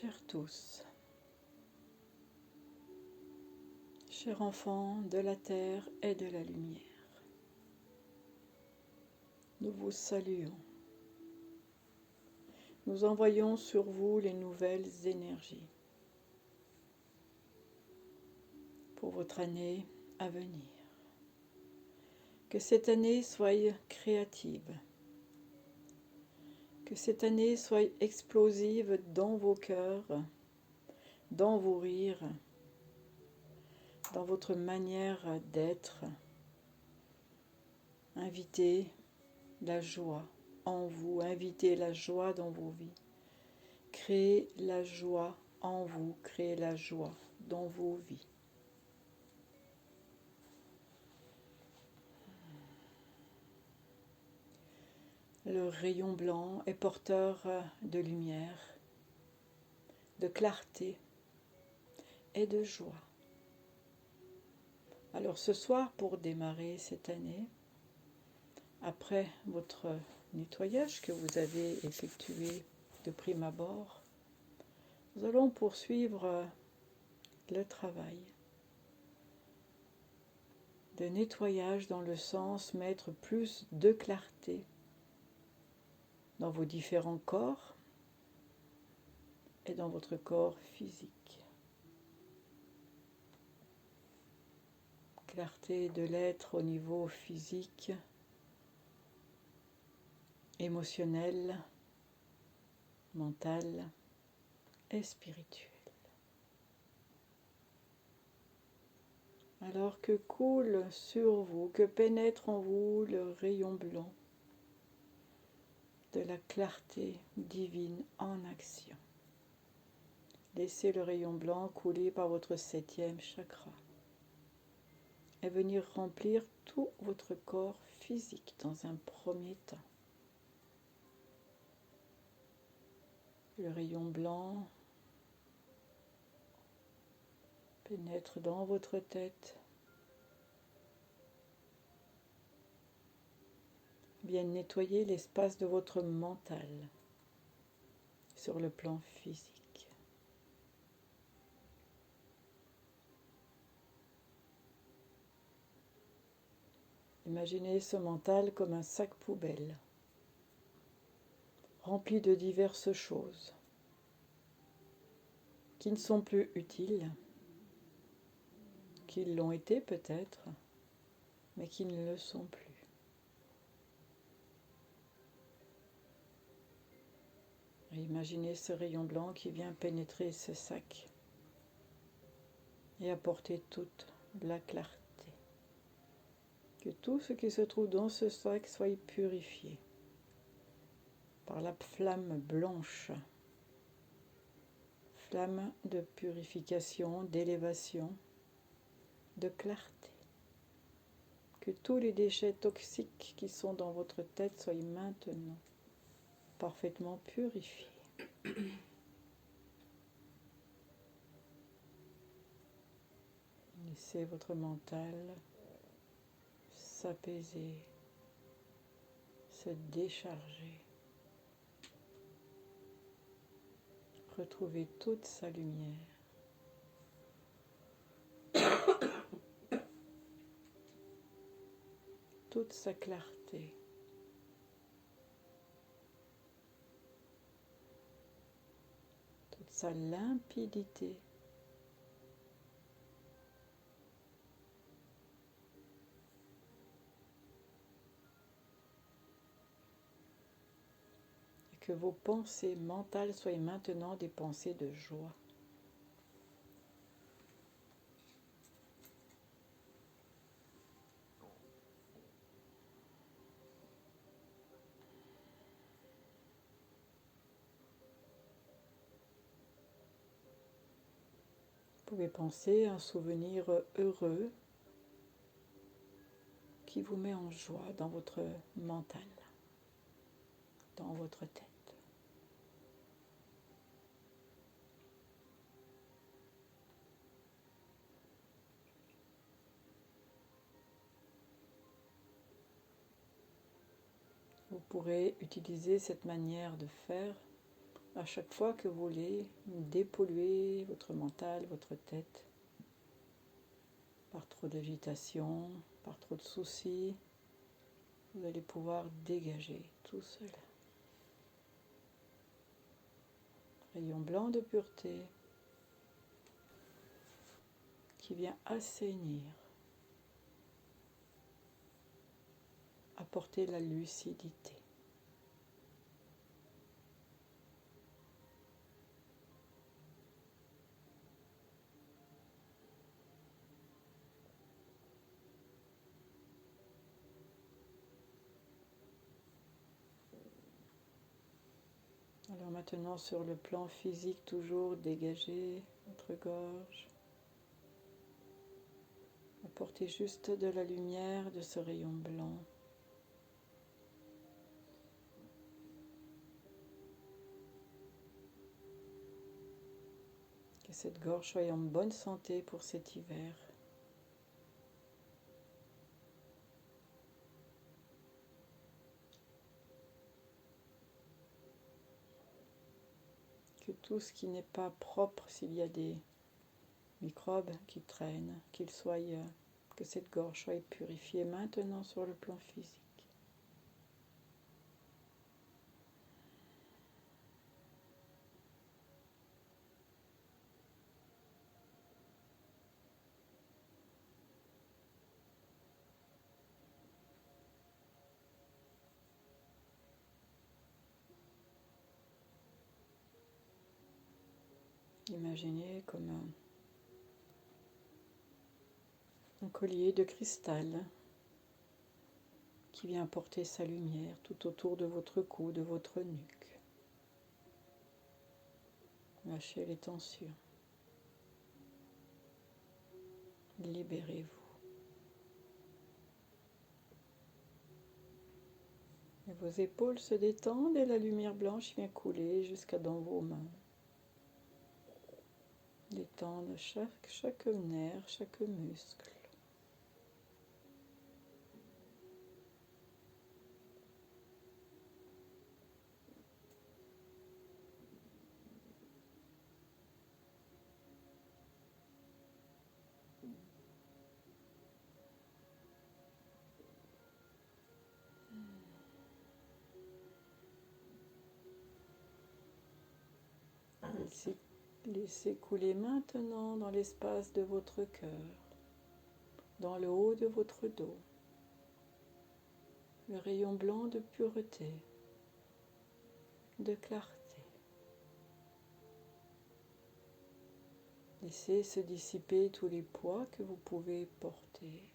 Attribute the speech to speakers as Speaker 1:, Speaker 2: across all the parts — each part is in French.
Speaker 1: Chers tous, chers enfants de la terre et de la lumière, nous vous saluons. Nous envoyons sur vous les nouvelles énergies pour votre année à venir. Que cette année soit créative, que cette année soit explosive dans vos cœurs, dans vos rires, dans votre manière d'être. Invitez la joie en vous, invitez la joie dans vos vies. Créez la joie en vous, créez la joie dans vos vies. Le rayon blanc est porteur de lumière, de clarté et de joie. Alors ce soir, pour démarrer cette année, après votre nettoyage que vous avez effectué de prime abord, nous allons poursuivre le travail de nettoyage dans le sens mettre plus de clarté dans vos différents corps et dans votre corps physique. Clarté de l'être au niveau physique, émotionnel, mental et spirituel. Alors que coule sur vous, que pénètre en vous le rayon blanc de la clarté divine en action. Laissez le rayon blanc couler par votre 7e chakra et venir remplir tout votre corps physique dans un premier temps. Le rayon blanc pénètre dans votre tête, vient nettoyer l'espace de votre mental sur le plan physique. Imaginez ce mental comme un sac poubelle, rempli de diverses choses qui ne sont plus utiles, qui l'ont été peut-être, mais qui ne le sont plus. Et imaginez ce rayon blanc qui vient pénétrer ce sac et apporter toute la clarté. Que tout ce qui se trouve dans ce sac soit purifié par la flamme blanche, flamme de purification, d'élévation, de clarté. Que tous les déchets toxiques qui sont dans votre tête soient maintenant parfaitement purifiés. Laissez votre mental s'apaiser, se décharger, retrouver toute sa lumière. Toute sa clarté. Toute sa limpidité. Et que vos pensées mentales soient maintenant des pensées de joie. Vous pouvez penser à un souvenir heureux qui vous met en joie dans votre mental, dans votre tête. Vous pourrez utiliser cette manière de faire à chaque fois que vous voulez dépolluer votre mental, votre tête, par trop d'agitation, par trop de soucis, vous allez pouvoir dégager tout seul. Rayon blanc de pureté qui vient assainir, apporter la lucidité. Alors maintenant sur le plan physique, toujours dégagez votre gorge. Apportez juste de la lumière de ce rayon blanc. Que cette gorge soit en bonne santé pour cet hiver. Que tout ce qui n'est pas propre, s'il y a des microbes qui traînent, que cette gorge soit purifiée maintenant sur le plan physique. Imaginez comme un collier de cristal qui vient apporter sa lumière tout autour de votre cou, de votre nuque. Lâchez les tensions. Libérez-vous. Et vos épaules se détendent et la lumière blanche vient couler jusqu'à dans vos mains. Détendre chaque nerf, chaque muscle. Laissez couler maintenant dans l'espace de votre cœur, dans le haut de votre dos, le rayon blanc de pureté, de clarté. Laissez se dissiper tous les poids que vous pouvez porter.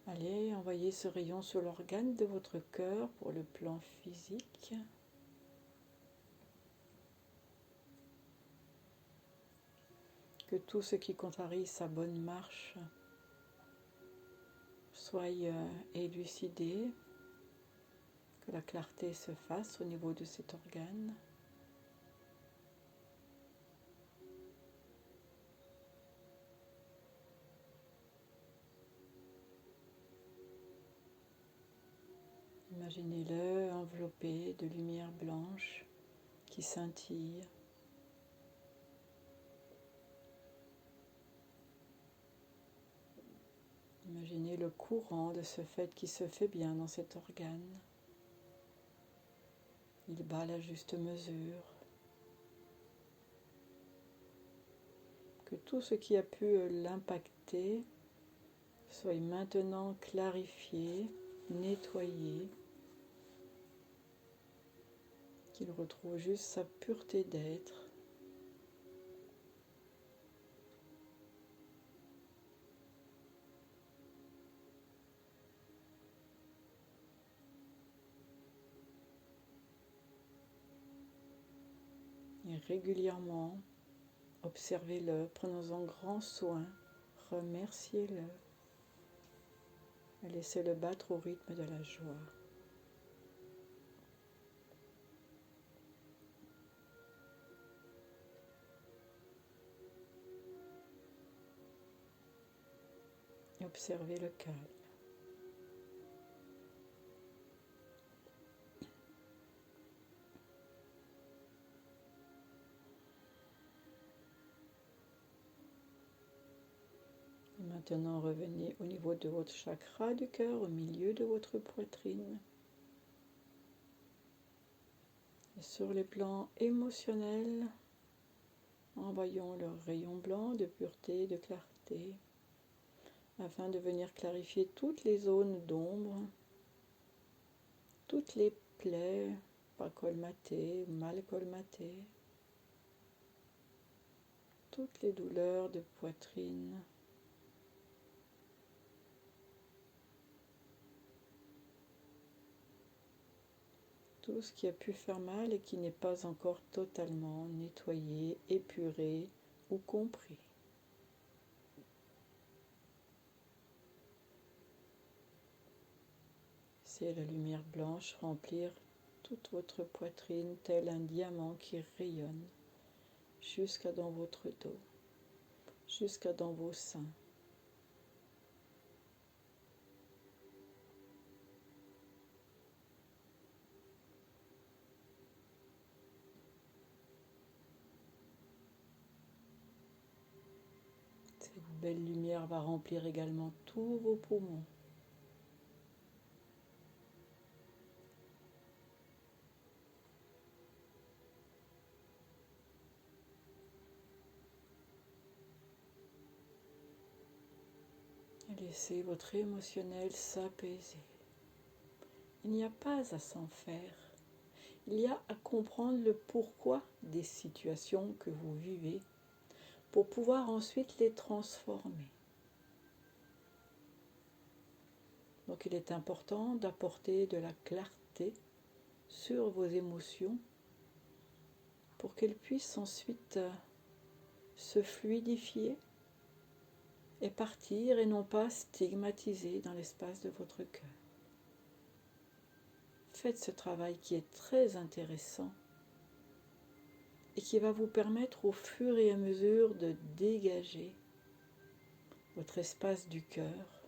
Speaker 1: Allez, envoyez ce rayon sur l'organe de votre cœur pour le plan physique. Que tout ce qui contrarie sa bonne marche soit élucidé, que la clarté se fasse au niveau de cet organe. Imaginez-le enveloppé de lumière blanche qui scintille. Imaginez le courant de ce fait qui se fait bien dans cet organe. Il bat à la juste mesure. Que tout ce qui a pu l'impacter soit maintenant clarifié, nettoyé, qu'il retrouve juste sa pureté d'être. Et régulièrement, observez-le, prenez-en grand soin, remerciez-le et laissez-le battre au rythme de la joie. observez le calme. Et maintenant, revenez au niveau de votre chakra du cœur, au milieu de votre poitrine. Et sur les plans émotionnels, envoyons le rayon blanc de pureté, de clarté, afin de venir clarifier toutes les zones d'ombre, toutes les plaies pas colmatées, mal colmatées, toutes les douleurs de poitrine. Tout ce qui a pu faire mal et qui n'est pas encore totalement nettoyé, épuré ou compris. C'est la lumière blanche remplir toute votre poitrine tel un diamant qui rayonne jusqu'à dans votre dos, jusqu'à dans vos seins. Cette belle lumière va remplir également tous vos poumons. Et laissez votre émotionnel s'apaiser. Il n'y a pas à s'en faire. Il y a à comprendre le pourquoi des situations que vous vivez pour pouvoir ensuite les transformer. Donc il est important d'apporter de la clarté sur vos émotions pour qu'elles puissent ensuite se fluidifier et partir et non pas stigmatiser dans l'espace de votre cœur. Faites ce travail qui est très intéressant et qui va vous permettre au fur et à mesure de dégager votre espace du cœur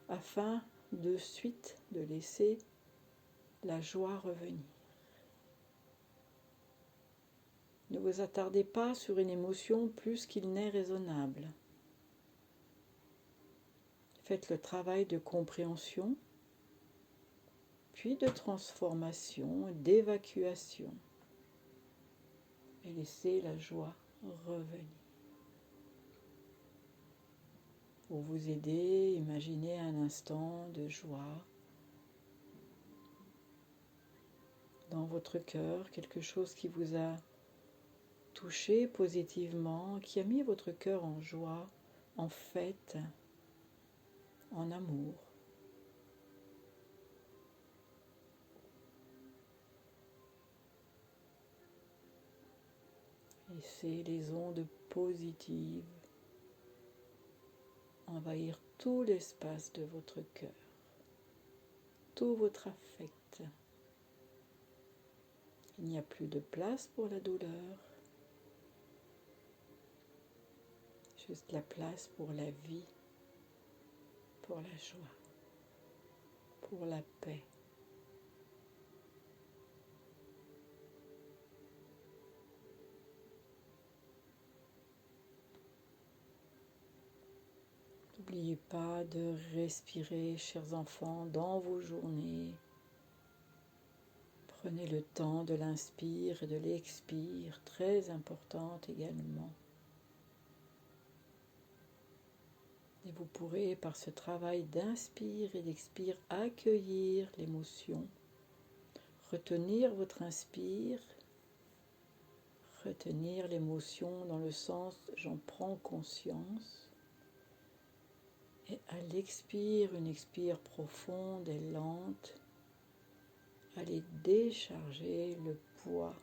Speaker 1: afin de suite de laisser la joie revenir. Ne vous attardez pas sur une émotion plus qu'il n'est raisonnable. Faites le travail de compréhension, puis de transformation, d'évacuation, et laissez la joie revenir. Pour vous aider, imaginez un instant de joie dans votre cœur, quelque chose qui vous a touché positivement, qui a mis votre cœur en joie, en fête, en amour. Laissez les ondes positives envahir tout l'espace de votre cœur, tout votre affect. Il n'y a plus de place pour la douleur, juste la place pour la vie, pour la joie, pour la paix. N'oubliez pas de respirer, chers enfants, dans vos journées. Prenez le temps de l'inspire et de l'expire, très importante également. Et vous pourrez, par ce travail d'inspire et d'expire, accueillir l'émotion, retenir votre inspire, retenir l'émotion dans le sens « j'en prends conscience ». Et à l'expire, une expire profonde et lente, allez décharger le poids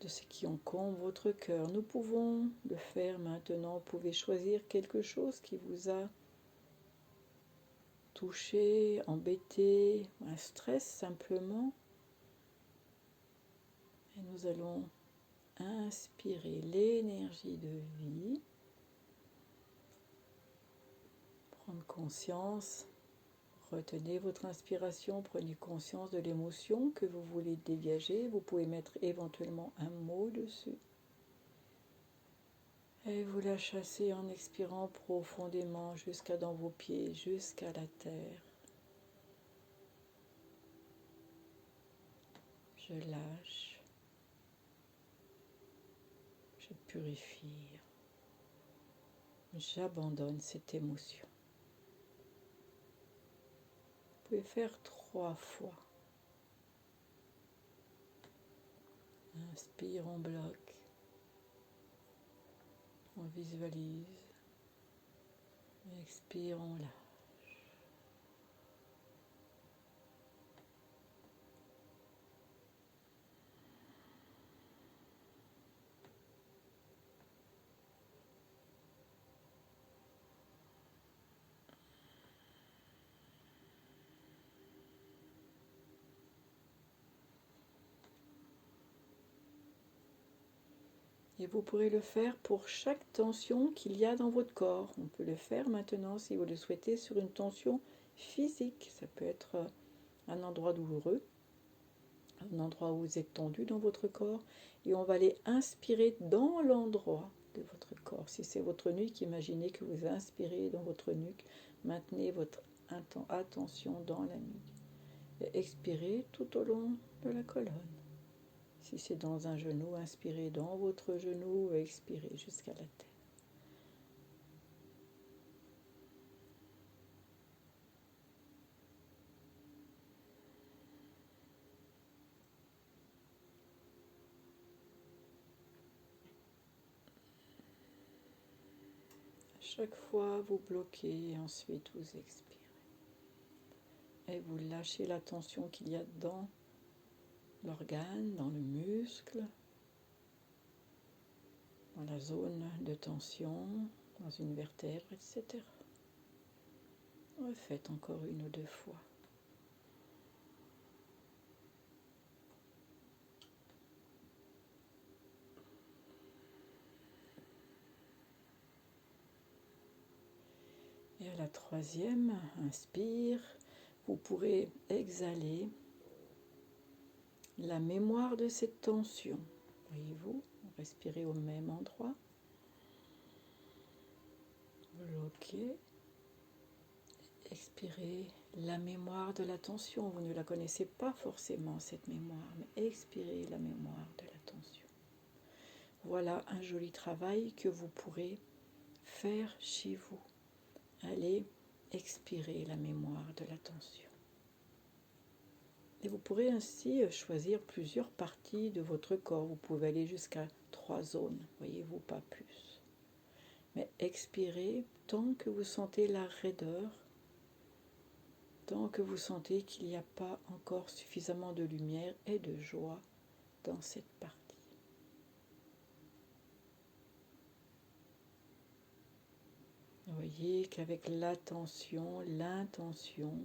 Speaker 1: de ce qui encombre votre cœur. Nous pouvons le faire maintenant. Vous pouvez choisir quelque chose qui vous a touché, embêté, un stress simplement. Et nous allons inspirer l'énergie de vie Prendre conscience, retenez votre inspiration, prenez conscience de l'émotion que vous voulez dégager. Vous pouvez mettre éventuellement un mot dessus. Et vous la chassez en expirant profondément jusqu'à dans vos pieds, jusqu'à la terre. Je lâche. Je purifie. J'abandonne cette émotion. Vous pouvez faire 3 fois. Inspire, on bloque. On visualise. Expire, on lâche. Et vous pourrez le faire pour chaque tension qu'il y a dans votre corps. On peut le faire maintenant, si vous le souhaitez, sur une tension physique. Ça peut être un endroit douloureux, un endroit où vous êtes tendu dans votre corps. Et on va aller inspirer dans l'endroit de votre corps. Si c'est votre nuque, imaginez que vous inspirez dans votre nuque. Maintenez votre attention dans la nuque. Et expirez tout au long de la colonne. Si c'est dans un genou, inspirez dans votre genou et expirez jusqu'à la terre. Chaque fois, vous bloquez et ensuite vous expirez. Et vous lâchez la tension qu'il y a dans l'organe, dans le muscle, dans la zone de tension, dans une vertèbre, etc. Refaites encore 1 ou 2 fois. Et à la 3e, inspire, vous pourrez exhaler la mémoire de cette tension. Voyez-vous, respirez au même endroit. Bloquez. Expirez la mémoire de la tension. Vous ne la connaissez pas forcément, cette mémoire, mais expirez la mémoire de la tension. Voilà un joli travail que vous pourrez faire chez vous. Allez expirer la mémoire de la tension. Et vous pourrez ainsi choisir plusieurs parties de votre corps. Vous pouvez aller jusqu'à 3 zones, voyez-vous, pas plus. Mais expirez tant que vous sentez la raideur, tant que vous sentez qu'il n'y a pas encore suffisamment de lumière et de joie dans cette partie. Vous voyez qu'avec l'attention, l'intention,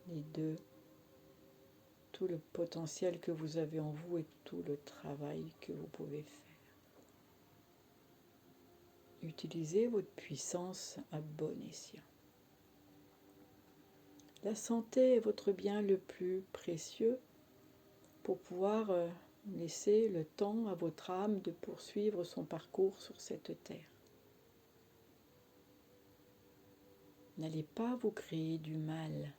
Speaker 1: les deux, tout le potentiel que vous avez en vous et tout le travail que vous pouvez faire. Utilisez votre puissance à bon escient. La santé est votre bien le plus précieux pour pouvoir laisser le temps à votre âme de poursuivre son parcours sur cette terre. N'allez pas vous créer du mal.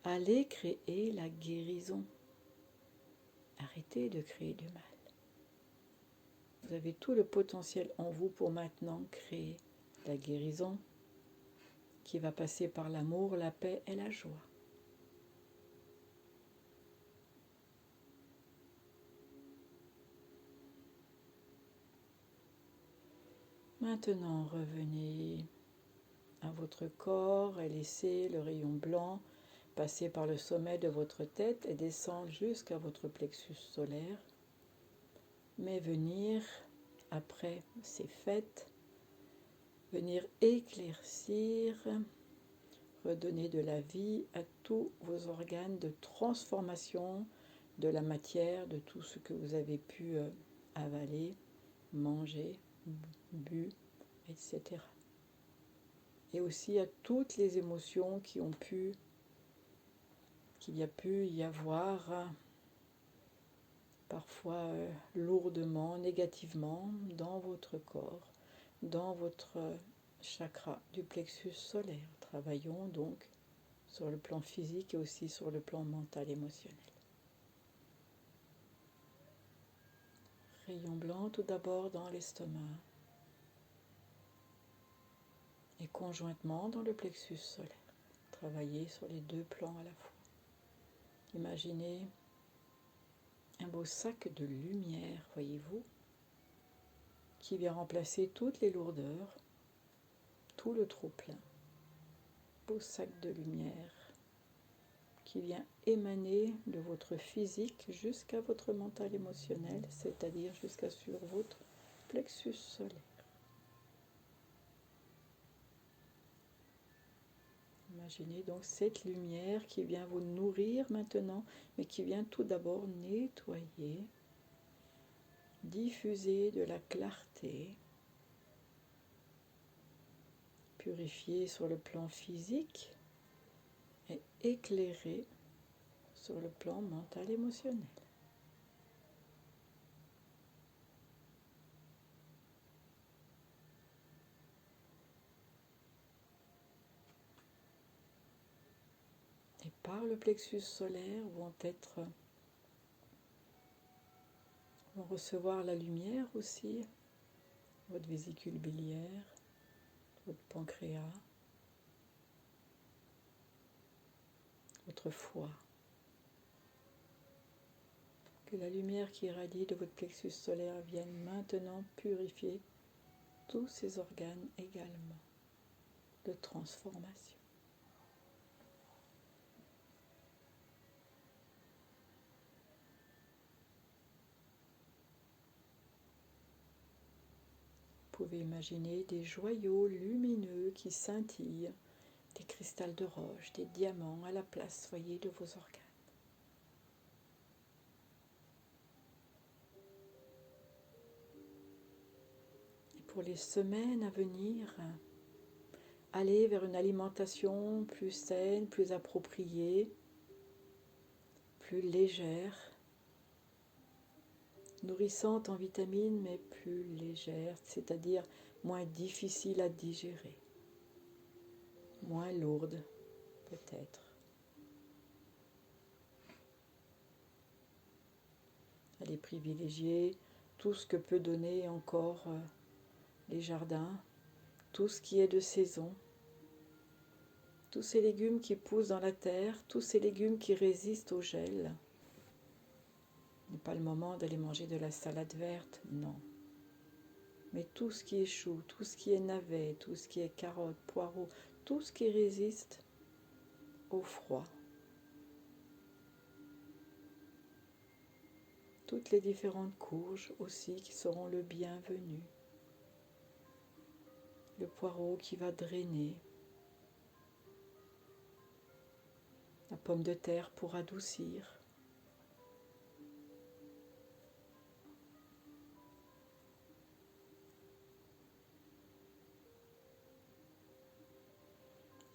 Speaker 1: Allez créer la guérison. Arrêtez de créer du mal. Vous avez tout le potentiel en vous pour maintenant créer la guérison qui va passer par l'amour, la paix et la joie. Maintenant, revenez à votre corps et laissez le rayon blanc passer par le sommet de votre tête et descendre jusqu'à votre plexus solaire. Mais venir, après ces fêtes, venir éclaircir, redonner de la vie à tous vos organes de transformation de la matière, de tout ce que vous avez pu avaler, manger, bu, etc. et aussi à toutes les émotions qu'il y a pu y avoir parfois lourdement, négativement dans votre corps, dans votre chakra du plexus solaire. Travaillons donc sur le plan physique et aussi sur le plan mental émotionnel. Rayon blanc tout d'abord dans l'estomac et conjointement dans le plexus solaire. Travaillez sur les deux plans à la fois. Imaginez un beau sac de lumière, voyez-vous, qui vient remplacer toutes les lourdeurs, tout le trop-plein. Beau sac de lumière qui vient émaner de votre physique jusqu'à votre mental émotionnel, c'est-à-dire jusqu'à sur votre plexus solaire. Imaginez donc cette lumière qui vient vous nourrir maintenant, mais qui vient tout d'abord nettoyer, diffuser de la clarté, purifier sur le plan physique et éclairer sur le plan mental émotionnel. Et par le plexus solaire vont recevoir la lumière aussi, votre vésicule biliaire, votre pancréas, votre foie. Que la lumière qui irradie de votre plexus solaire vienne maintenant purifier tous ces organes également de transformation. Vous pouvez imaginer des joyaux lumineux qui scintillent, des cristals de roche, des diamants à la place, voyez, de vos organes. Et pour les semaines à venir, allez vers une alimentation plus saine, plus appropriée, plus légère, nourrissante en vitamines mais plus légère, c'est-à-dire moins difficile à digérer, moins lourde peut-être. Allez privilégier tout ce que peut donner encore les jardins, tout ce qui est de saison, tous ces légumes qui poussent dans la terre, tous ces légumes qui résistent au gel. Ce n'est pas le moment d'aller manger de la salade verte, non. Mais tout ce qui est chou, tout ce qui est navet, tout ce qui est carotte, poireau, tout ce qui résiste au froid. Toutes les différentes courges aussi qui seront le bienvenu. Le poireau qui va drainer. La pomme de terre pour adoucir.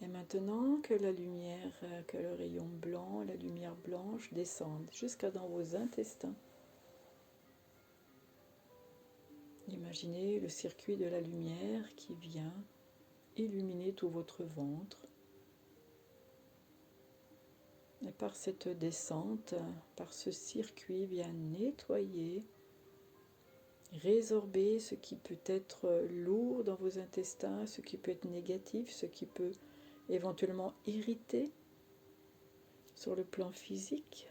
Speaker 1: Et maintenant que la lumière, que le rayon blanc, la lumière blanche descendent jusqu'à dans vos intestins. Imaginez le circuit de la lumière qui vient illuminer tout votre ventre. Et par cette descente, par ce circuit, vient nettoyer, résorber ce qui peut être lourd dans vos intestins, ce qui peut être négatif, ce qui peut éventuellement irriter sur le plan physique.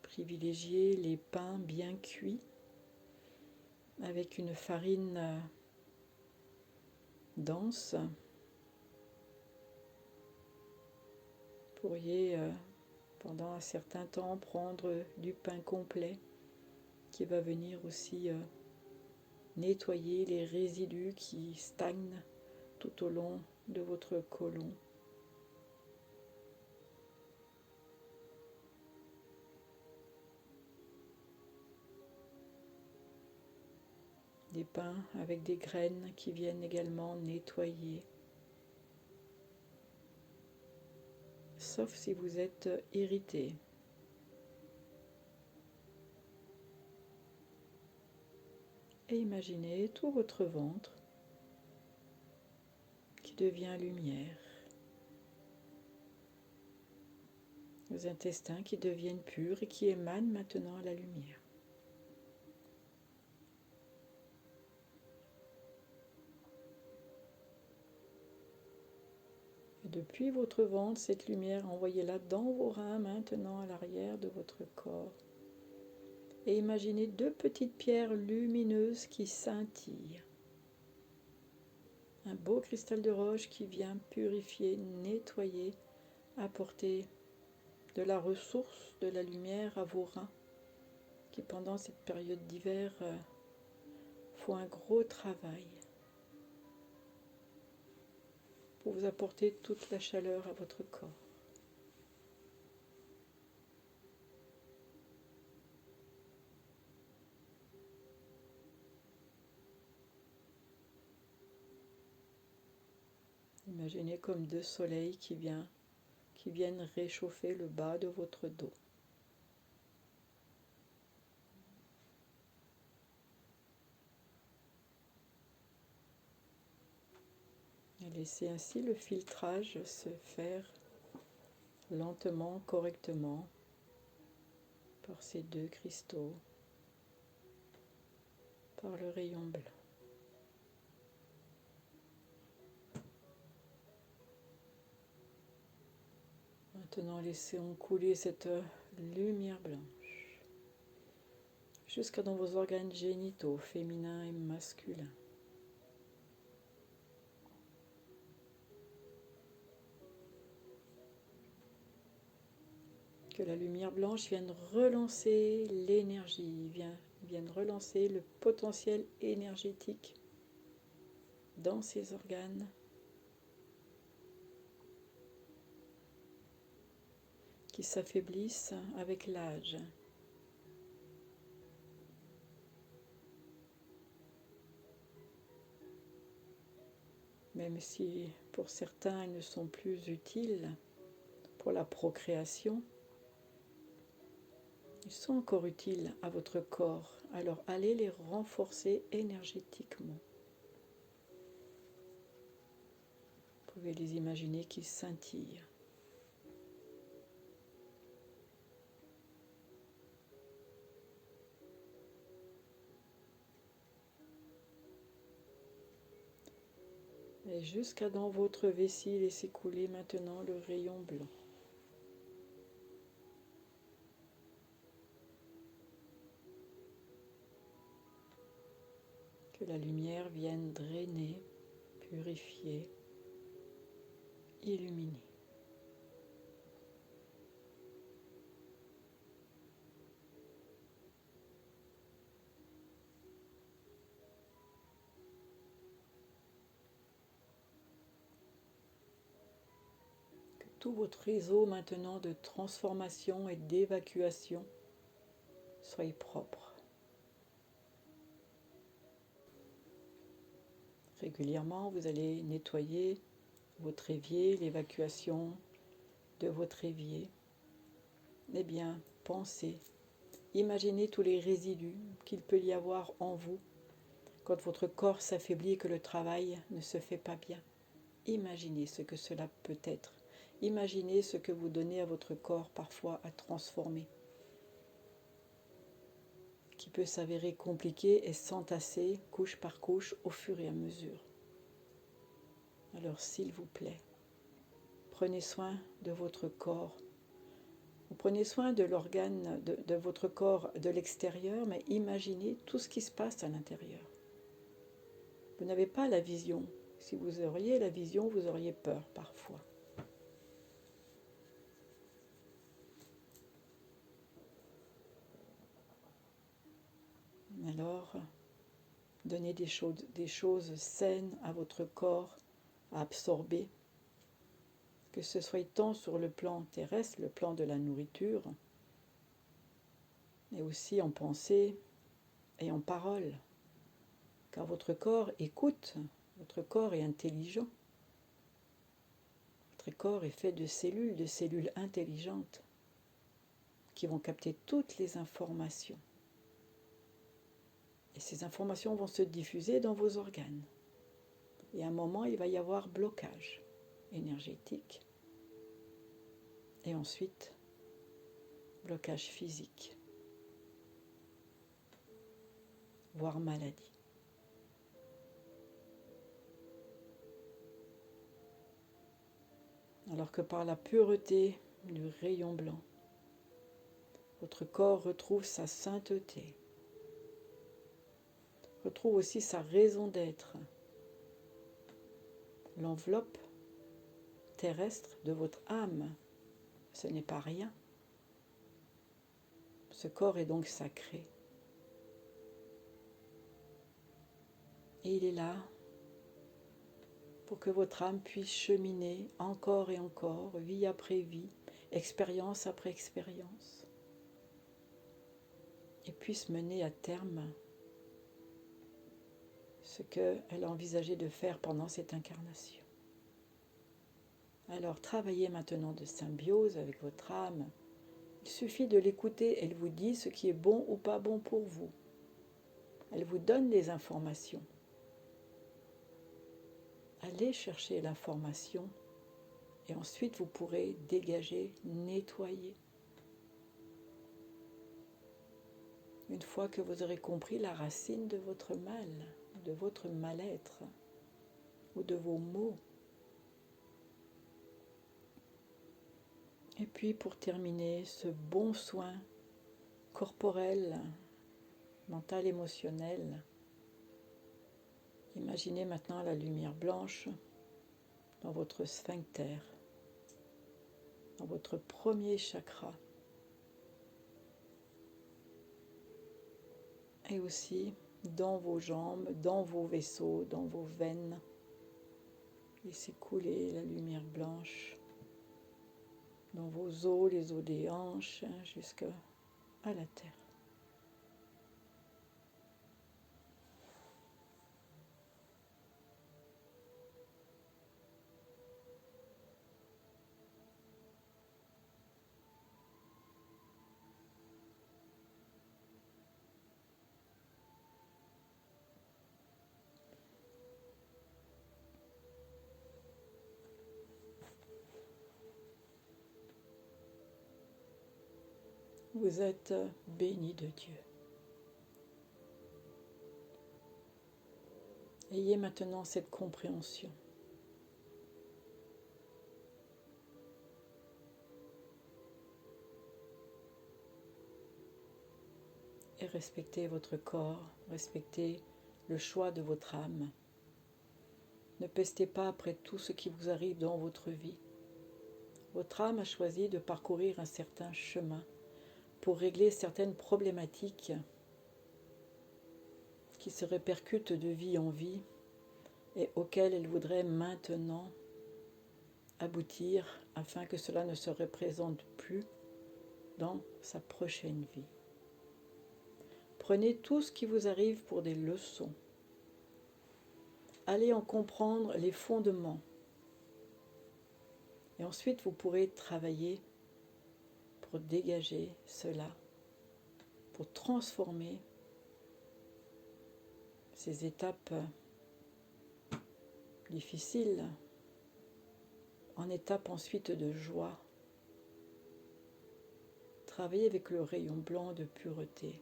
Speaker 1: Privilégiez les pains bien cuits avec une farine dense. Vous pourriez pendant un certain temps prendre du pain complet qui va venir aussi nettoyer les résidus qui stagnent tout au long de votre côlon. des pains avec des graines qui viennent également nettoyer. Sauf si vous êtes irrité. Et imaginez tout votre ventre qui devient lumière. Vos intestins qui deviennent purs et qui émanent maintenant la lumière. Et depuis votre ventre, cette lumière, envoyez-la dans vos reins maintenant à l'arrière de votre corps. Et imaginez deux petites pierres lumineuses qui scintillent. Un beau cristal de roche qui vient purifier, nettoyer, apporter de la ressource, de la lumière à vos reins, qui pendant cette période d'hiver font un gros travail pour vous apporter toute la chaleur à votre corps. Imaginez comme deux soleils qui viennent réchauffer le bas de votre dos. Et laissez ainsi le filtrage se faire lentement, correctement, par ces deux cristaux, par le rayon blanc. Maintenant, laissons couler cette lumière blanche jusqu'à dans vos organes génitaux, féminins et masculins. Que la lumière blanche vienne relancer l'énergie, vienne relancer le potentiel énergétique dans ces organes qui s'affaiblissent avec l'âge. Même si pour certains ils ne sont plus utiles pour la procréation, ils sont encore utiles à votre corps, alors allez les renforcer énergétiquement. Vous pouvez les imaginer qu'ils scintillent. Et jusqu'à dans votre vessie, laissez couler maintenant le rayon blanc. Que la lumière vienne drainer, purifier, illuminer. Que tout votre réseau maintenant de transformation et d'évacuation soit propre. Régulièrement, vous allez nettoyer votre évier, l'évacuation de votre évier. Eh bien, pensez, imaginez tous les résidus qu'il peut y avoir en vous quand votre corps s'affaiblit et que le travail ne se fait pas bien. Imaginez ce que cela peut être. Imaginez ce que vous donnez à votre corps parfois à transformer, qui peut s'avérer compliqué et s'entasser couche par couche au fur et à mesure. Alors s'il vous plaît, prenez soin de votre corps. Vous prenez soin de l'organe de votre corps de l'extérieur, mais imaginez tout ce qui se passe à l'intérieur. Vous n'avez pas la vision. Si vous auriez la vision, vous auriez peur parfois. Alors, donnez des choses saines à votre corps à absorber, que ce soit tant sur le plan terrestre, le plan de la nourriture, mais aussi en pensée et en parole, car votre corps écoute, votre corps est intelligent. Votre corps est fait de cellules intelligentes qui vont capter toutes les informations. Et ces informations vont se diffuser dans vos organes. Et à un moment, il va y avoir blocage énergétique. Et ensuite, blocage physique, voire maladie. Alors que par la pureté du rayon blanc, votre corps retrouve sa sainteté, retrouve aussi sa raison d'être, l'enveloppe terrestre de votre âme. Ce n'est pas rien. Ce corps est donc sacré. Et il est là pour que votre âme puisse cheminer encore et encore, vie après vie, expérience après expérience, et puisse mener à terme ce qu'elle a envisagé de faire pendant cette incarnation. Alors travaillez maintenant de symbiose avec votre âme. Il suffit de l'écouter, elle vous dit ce qui est bon ou pas bon pour vous. Elle vous donne les informations. Allez chercher l'information et ensuite vous pourrez dégager, nettoyer. Une fois que vous aurez compris la racine de votre mal, de votre mal-être ou de vos maux. Et puis pour terminer, ce bon soin corporel, mental, émotionnel, imaginez maintenant la lumière blanche dans votre sphincter, dans votre premier chakra. Et aussi dans vos jambes, dans vos vaisseaux, dans vos veines. Laissez couler la lumière blanche dans vos os, les os des hanches, jusqu'à la terre. Vous êtes bénis de Dieu. Ayez maintenant cette compréhension. Et respectez votre corps, respectez le choix de votre âme. Ne pestez pas après tout ce qui vous arrive dans votre vie. Votre âme a choisi de parcourir un certain chemin pour régler certaines problématiques qui se répercutent de vie en vie et auxquelles elle voudrait maintenant aboutir afin que cela ne se représente plus dans sa prochaine vie. Prenez tout ce qui vous arrive pour des leçons. Allez en comprendre les fondements. Et ensuite, vous pourrez travailler pour dégager cela, pour transformer ces étapes difficiles en étapes ensuite de joie. Travaillez avec le rayon blanc de pureté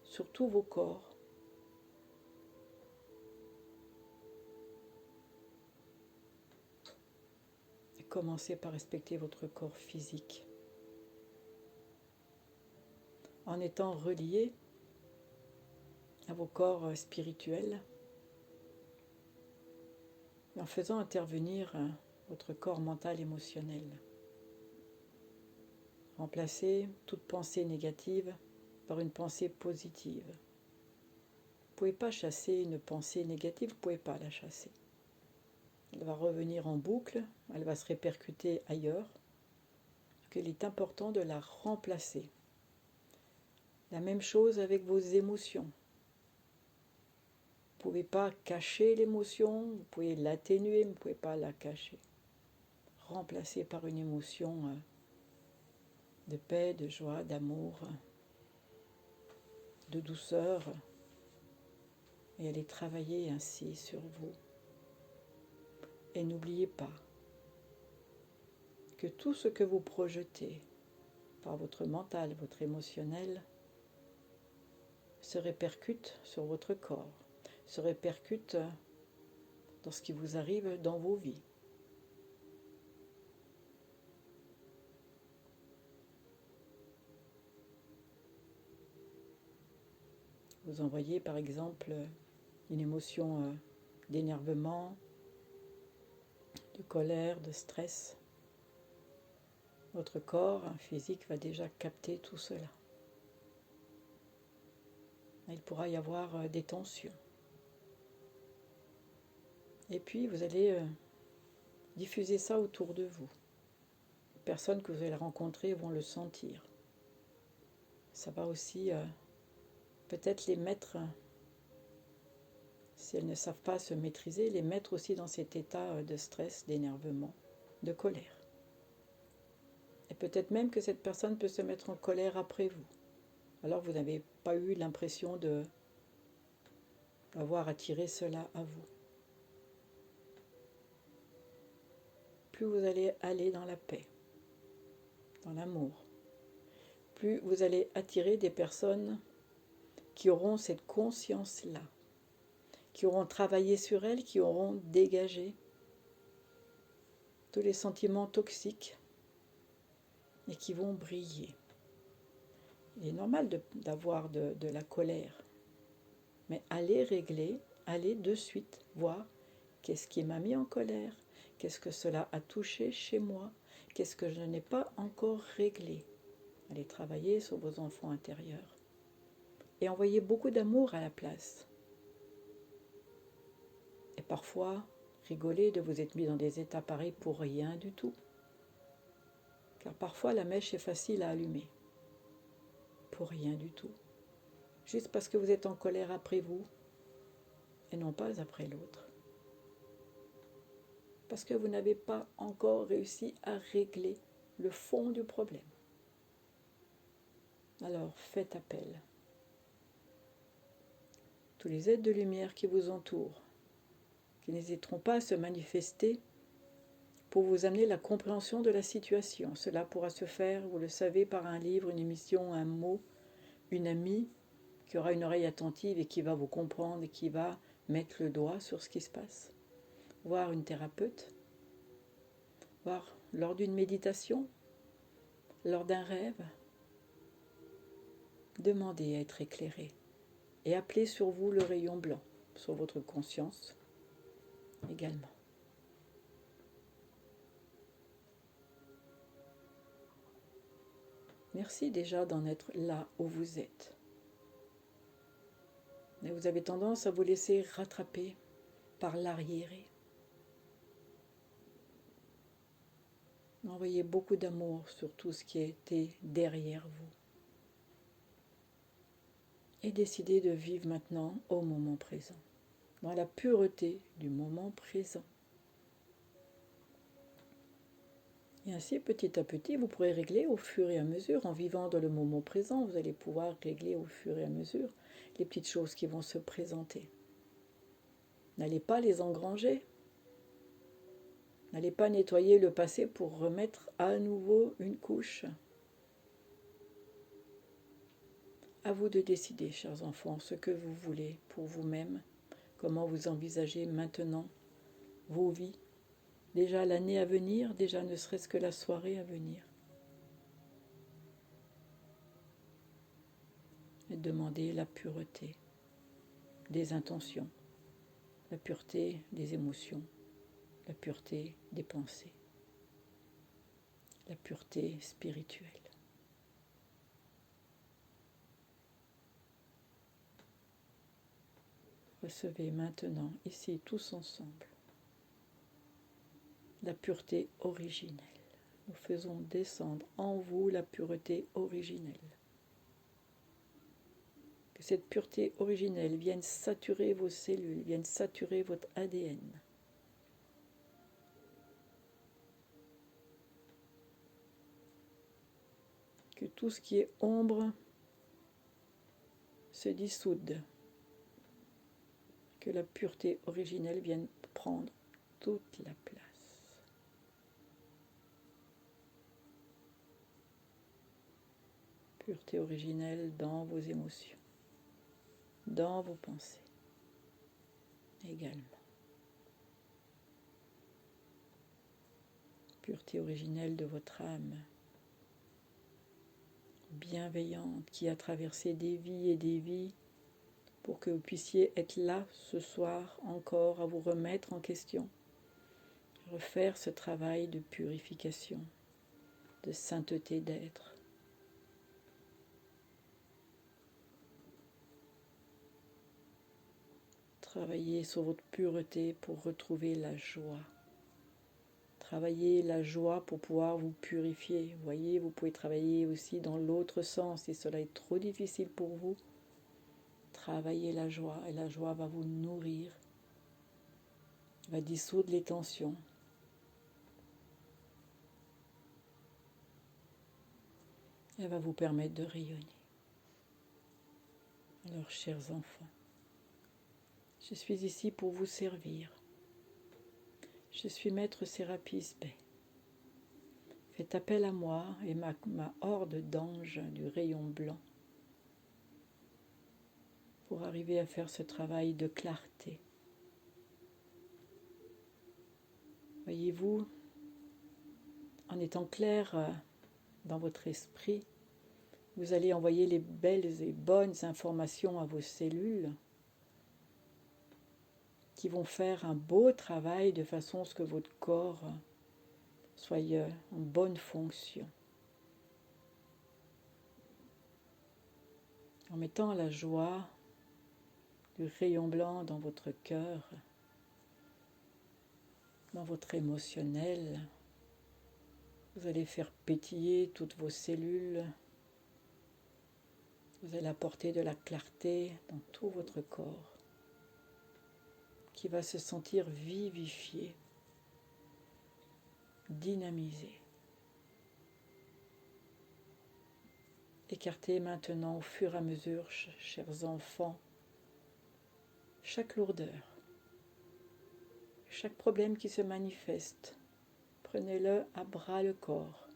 Speaker 1: sur tous vos corps. Et commencez par respecter votre corps physique en étant relié à vos corps spirituels et en faisant intervenir votre corps mental émotionnel. Remplacez toute pensée négative par une pensée positive. Vous ne pouvez pas chasser une pensée négative, vous ne pouvez pas la chasser. Elle va revenir en boucle, elle va se répercuter ailleurs. Donc il est important de la remplacer. La même chose avec vos émotions. Vous ne pouvez pas cacher l'émotion, vous pouvez l'atténuer, mais vous ne pouvez pas la cacher. Remplacer par une émotion de paix, de joie, d'amour, de douceur, et allez travailler ainsi sur vous. Et n'oubliez pas que tout ce que vous projetez par votre mental, votre émotionnel, se répercute sur votre corps, se répercute dans ce qui vous arrive dans vos vies. Vous envoyez par exemple une émotion d'énervement, de colère, de stress. Votre corps physique va déjà capter tout cela. Il pourra y avoir des tensions. Et puis vous allez diffuser ça autour de vous. Les personnes que vous allez rencontrer vont le sentir. Ça va aussi peut-être les mettre, si elles ne savent pas se maîtriser, les mettre aussi dans cet état de stress, d'énervement, de colère. Et peut-être même que cette personne peut se mettre en colère après vous. Alors vous n'avez pas eu l'impression d'avoir attiré cela à vous. Plus vous allez aller dans la paix, dans l'amour, plus vous allez attirer des personnes qui auront cette conscience-là, qui auront travaillé sur elles, qui auront dégagé tous les sentiments toxiques et qui vont briller. Il est normal d'avoir de la colère, mais allez régler, allez de suite voir qu'est-ce qui m'a mis en colère, qu'est-ce que cela a touché chez moi, qu'est-ce que je n'ai pas encore réglé. Allez travailler sur vos enfants intérieurs et envoyez beaucoup d'amour à la place. Et parfois, rigoler de vous être mis dans des états pareils pour rien du tout. Car parfois la mèche est facile à allumer. Pour rien du tout. Juste parce que vous êtes en colère après vous et non pas après l'autre. Parce que vous n'avez pas encore réussi à régler le fond du problème. Alors faites appel. Tous les êtres de lumière qui vous entourent, qui n'hésiteront pas à se manifester pour vous amener la compréhension de la situation. Cela pourra se faire, vous le savez, par un livre, une émission, un mot, une amie qui aura une oreille attentive et qui va vous comprendre et qui va mettre le doigt sur ce qui se passe. Voir une thérapeute, voir lors d'une méditation, lors d'un rêve. Demandez à être éclairé et appelez sur vous le rayon blanc, sur votre conscience également. Merci déjà d'en être là où vous êtes. Mais vous avez tendance à vous laisser rattraper par l'arriéré. Envoyez beaucoup d'amour sur tout ce qui était derrière vous. Et décidez de vivre maintenant au moment présent, dans la pureté du moment présent. Et ainsi, petit à petit, vous pourrez régler au fur et à mesure, en vivant dans le moment présent, vous allez pouvoir régler au fur et à mesure les petites choses qui vont se présenter. N'allez pas les engranger. N'allez pas nettoyer le passé pour remettre à nouveau une couche. À vous de décider, chers enfants, ce que vous voulez pour vous-même, comment vous envisagez maintenant vos vies, déjà l'année à venir, déjà ne serait-ce que la soirée à venir. Et demandez la pureté des intentions, la pureté des émotions, la pureté des pensées, la pureté spirituelle. Recevez maintenant, ici, tous ensemble, la pureté originelle. Nous faisons descendre en vous la pureté originelle. Que Que cette pureté originelle vienne saturer vos cellules, vienne saturer votre ADN. Que tout ce qui est ombre se dissoude. Que la pureté originelle vienne prendre toute la place. Pureté originelle dans vos émotions, dans vos pensées également. Pureté originelle de votre âme, bienveillante, qui a traversé des vies et des vies pour que vous puissiez être là ce soir encore à vous remettre en question, refaire ce travail de purification, de sainteté d'être. Travaillez sur votre pureté pour retrouver la joie. Travaillez la joie pour pouvoir vous purifier. Vous voyez, vous pouvez travailler aussi dans l'autre sens. Si cela est trop difficile pour vous, travaillez la joie et la joie va vous nourrir, va dissoudre les tensions. Elle va vous permettre de rayonner. Alors, chers enfants, je suis ici pour vous servir. Je suis Maître Sérapis Bey. Faites appel à moi et ma horde d'anges du rayon blanc pour arriver à faire ce travail de clarté. Voyez-vous, en étant clair dans votre esprit, vous allez envoyer les belles et bonnes informations à vos cellules qui vont faire un beau travail de façon à ce que votre corps soit en bonne fonction. En mettant la joie du rayon blanc dans votre cœur, dans votre émotionnel, vous allez faire pétiller toutes vos cellules, vous allez apporter de la clarté dans tout votre corps, qui va se sentir vivifié, dynamisé. Écartez maintenant au fur et à mesure, chers enfants, chaque lourdeur, chaque problème qui se manifeste. Prenez-le à bras le corps.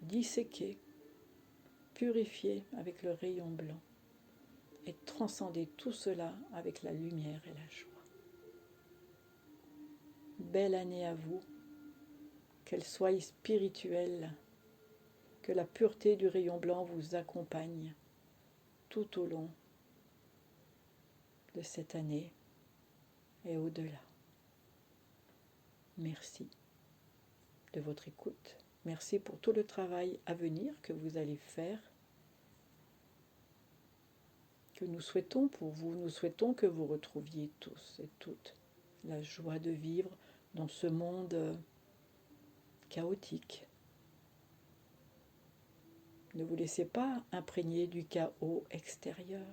Speaker 1: Disséquez, purifiez avec le rayon blanc et transcendez tout cela avec la lumière et la joie. Belle année à vous, qu'elle soit spirituelle, que la pureté du rayon blanc vous accompagne tout au long de cette année et au-delà. Merci de votre écoute. Merci pour tout le travail à venir que vous allez faire, que nous souhaitons pour vous. Nous souhaitons que vous retrouviez tous et toutes la joie de vivre dans ce monde chaotique. Ne vous laissez pas imprégner du chaos extérieur.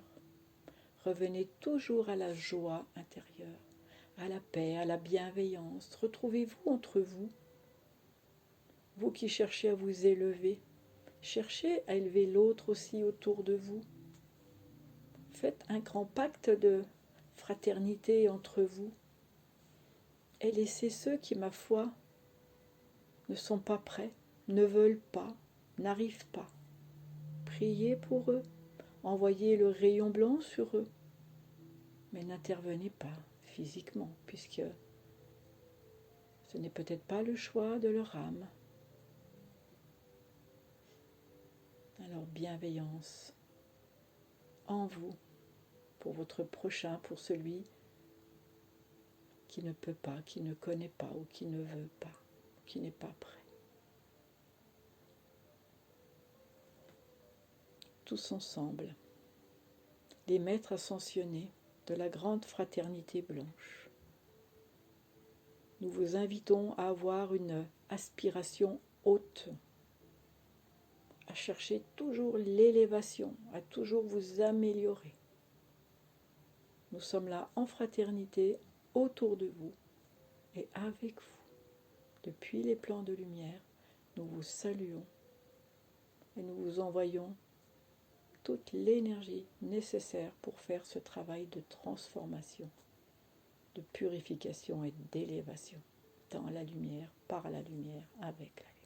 Speaker 1: Revenez toujours à la joie intérieure, à la paix, à la bienveillance. Retrouvez-vous entre vous. Vous qui cherchez à vous élever, cherchez à élever l'autre aussi autour de vous. Faites un grand pacte de fraternité entre vous et laissez ceux qui, ma foi, ne sont pas prêts, ne veulent pas, n'arrivent pas. Priez pour eux, envoyez le rayon blanc sur eux, mais n'intervenez pas physiquement, puisque ce n'est peut-être pas le choix de leur âme. Alors bienveillance en vous, pour votre prochain, pour celui qui ne peut pas, qui ne connaît pas ou qui ne veut pas, qui n'est pas prêt. Tous ensemble, les maîtres ascensionnés de la grande fraternité blanche, nous vous invitons à avoir une aspiration haute, à chercher toujours l'élévation, à toujours vous améliorer. Nous sommes là en fraternité, autour de vous et avec vous. Depuis les plans de lumière, nous vous saluons et nous vous envoyons toute l'énergie nécessaire pour faire ce travail de transformation, de purification et d'élévation dans la lumière, par la lumière, avec la lumière.